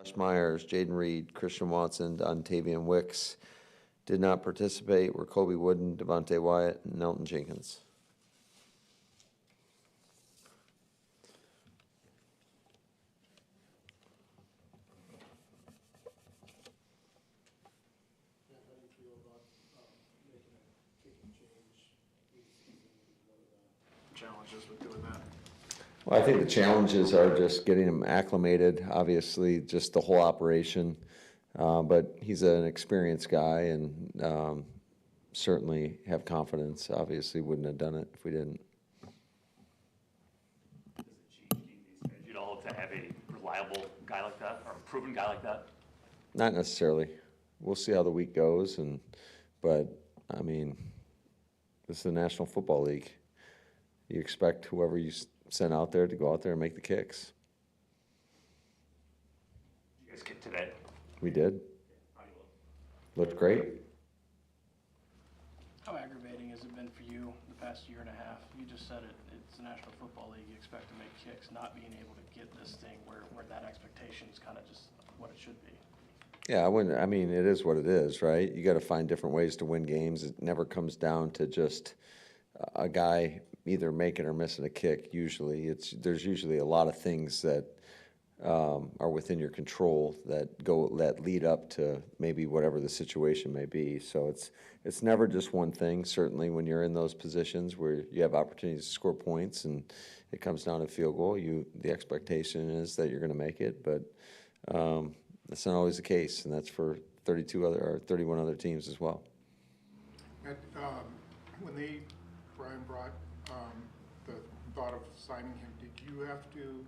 Josh Myers, Jaden Reed, Christian Watson, Dontavian Wicks did not participate were Kobe Wooden, Devontae Wyatt, and Nelton Jenkins. Challenges with doing that? Well, I think the challenges are just getting him acclimated, obviously, just the whole operation. But he's an experienced guy and certainly have confidence. Obviously, wouldn't have done it if we didn't. Does it change game these days, to have a reliable guy like that or a proven guy like that? Not necessarily. We'll see how the week goes, but I mean, this is the National Football League. You expect whoever you send out there to go out there and make the kicks. You guys kicked today? We did. Looked great. How aggravating has it been for you the past year and a half? You just said it, it's the National Football League. You expect to make kicks, not being able to get this thing where that expectation is kind of just what it should be. Yeah, I mean, it is what it is, right? You got to find different ways to win games. It never comes down to just a guy either making or missing a kick. Usually, there's usually a lot of things that are within your control that lead up to maybe whatever the situation may be. So it's never just one thing. Certainly, when you're in those positions where you have opportunities to score points and it comes down to field goal, the expectation is that you're going to make it, but that's not always the case, and that's for 31 other teams as well. When Brian brought the thought of signing him, did you have to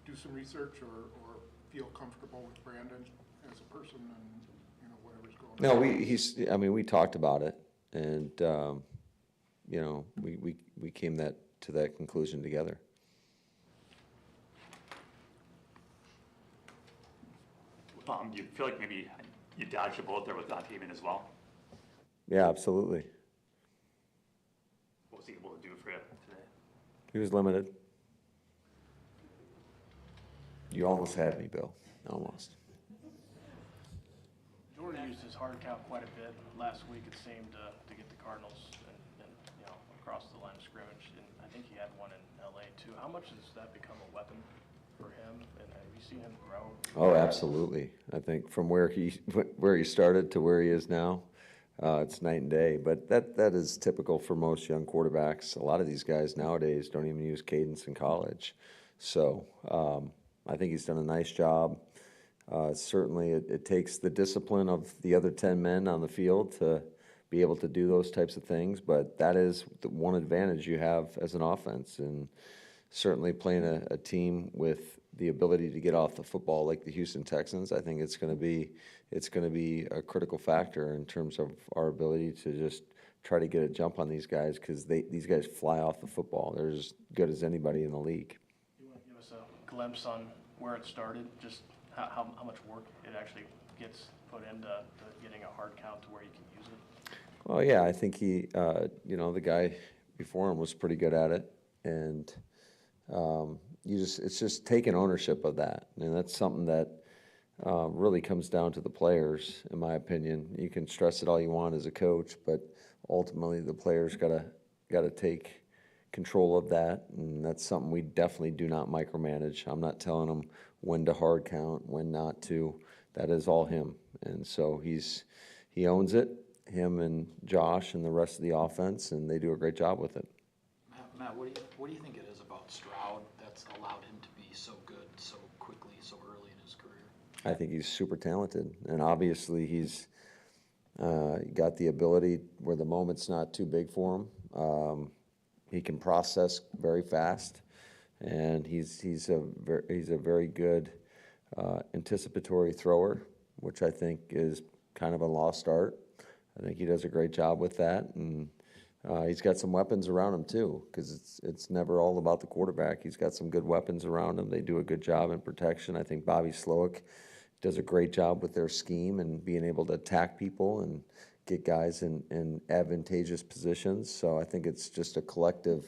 do some research or feel comfortable with Brandon as a person and whatever's going on? No, we talked about it, and we came to that conclusion together. Do you feel like maybe you dodged a bullet there with Dontavian as well? Yeah, absolutely. What was he able to do for you today? He was limited. You almost had me, Bill. Almost. Jordan used his hard count quite a bit. Last week it seemed to get the Cardinals and across the line of scrimmage. And I think he had one in LA too. How much has that become a weapon for him? And have you seen him grow? Oh, absolutely. I think from where he started to where he is now, it's night and day. But that is typical for most young quarterbacks. A lot of these guys nowadays don't even use cadence in college. So I think he's done a nice job. Certainly it takes the discipline of the other 10 men on the field to be able to do those types of things, but that is the one advantage you have as an offense. And certainly playing a team with the ability to get off the football like the Houston Texans, I think it's going to be a critical factor in terms of our ability to just try to get a jump on these guys, because these guys fly off the football. They're as good as anybody in the league. You want to give us a glimpse on where it started, just how much work it actually gets put into getting a hard count to where you can use it? Well, yeah, I think the guy before him was pretty good at it, and it's just taking ownership of that, and that's something that really comes down to the players, in my opinion. You can stress it all you want as a coach, but ultimately the players gotta take control of that, and that's something we definitely do not micromanage. I'm not telling them when to hard count, when not to. That is all him, and so he owns it. Him and Josh and the rest of the offense, and they do a great job with it. Matt, what do you think it is about Stroud that's allowed him to be so good so quickly, so early in his career? I think he's super talented, and obviously he's got the ability where the moment's not too big for him. He can process very fast, and he's a very good anticipatory thrower, which I think is kind of a lost art. I think he does a great job with that, and he's got some weapons around him too, because it's never all about the quarterback. He's got some good weapons around him. They do a good job in protection. I think Bobby Slowick does a great job with their scheme and being able to attack people and get guys in advantageous positions. So I think it's just a collective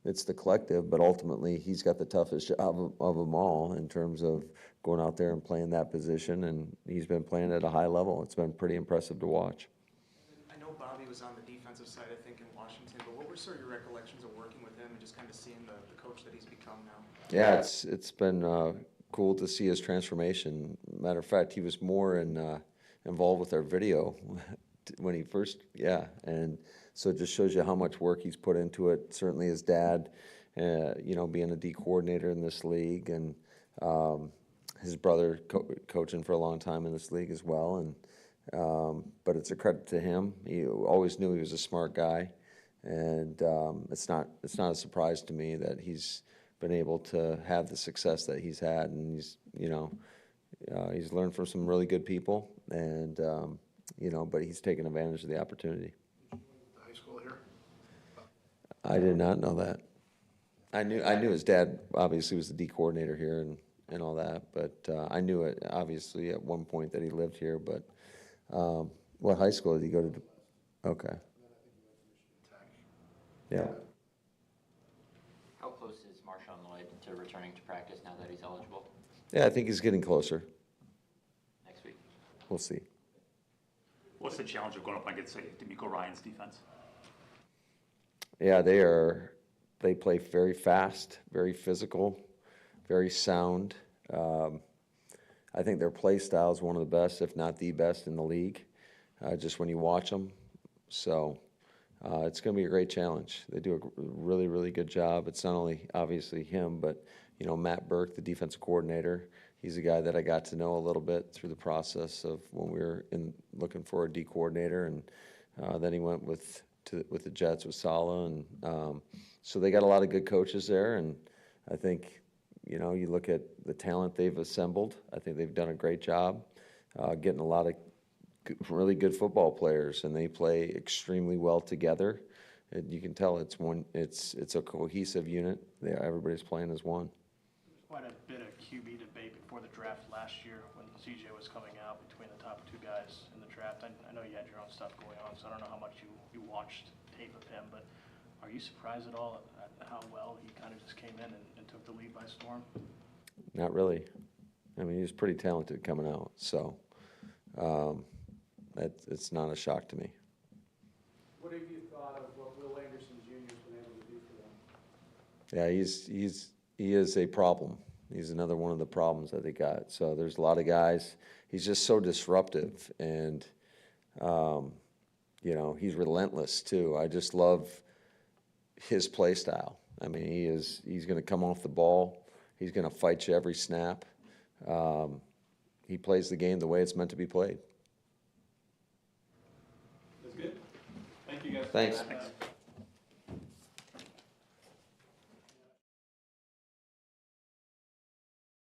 it's the collective, but ultimately he's got the toughest job of them all in terms of going out there and playing that position, and he's been playing at a high level. It's been pretty impressive to watch. I know Bobby was on the defensive side, I think, in Washington, but what were sort of your recollections of working with him and just kind of seeing the coach that he's become now? Yeah, it's been cool to see his transformation. Matter of fact, he was more involved with our video when he first, and so it just shows you how much work he's put into it. Certainly his dad, being a D coordinator in this league, and his brother coaching for a long time in this league as well. And but it's a credit to him. He always knew he was a smart guy, and it's not a surprise to me that he's been able to have the success that he's had, and he's learned from some really good people, and but he's taken advantage of the opportunity. High school here? I did not know that. I knew his dad obviously was the D coordinator here and all that, but I knew it obviously at one point that he lived here. But what high school did he go to? Okay. Yeah. How close is Marshawn Lloyd to returning to practice now that he's eligible? Yeah, I think he's getting closer. Next week? We'll see. What's the challenge of going up against, say, D'Amico Ryan's defense? Yeah, they play very fast, very physical, very sound. I think their play style is one of the best, if not the best, in the league, just when you watch them. So it's going to be a great challenge. They do a really, really good job. It's not only obviously him, but Matt Burke, the defensive coordinator. He's a guy that I got to know a little bit through the process of when we were looking for a D coordinator, and then he went with the Jets with Saleh, and so they got a lot of good coaches there. And I think you look at the talent they've assembled. I think they've done a great job getting a lot of really good football players, and they play extremely well together. And you can tell it's a cohesive unit. Everybody's playing as one. Quite a bit of QB debate before the draft last year when CJ was coming out between the top two guys in the draft. I know you had your own stuff going on, so I don't know how much you watched tape of him, but are you surprised at all at how well he kind of just came in and took the lead by storm? Not really. I mean, he was pretty talented coming out, so it's not a shock to me. What have you thought of what Will Anderson Jr. has been able to do for them? Yeah, he is a problem. He's another one of the problems that they got. So there's a lot of guys. He's just so disruptive, and he's relentless too. I just love his play style. I mean, he's going to come off the ball. He's going to fight you every snap. He plays the game the way it's meant to be played. That's good. Thank you, guys. Thanks. Thanks.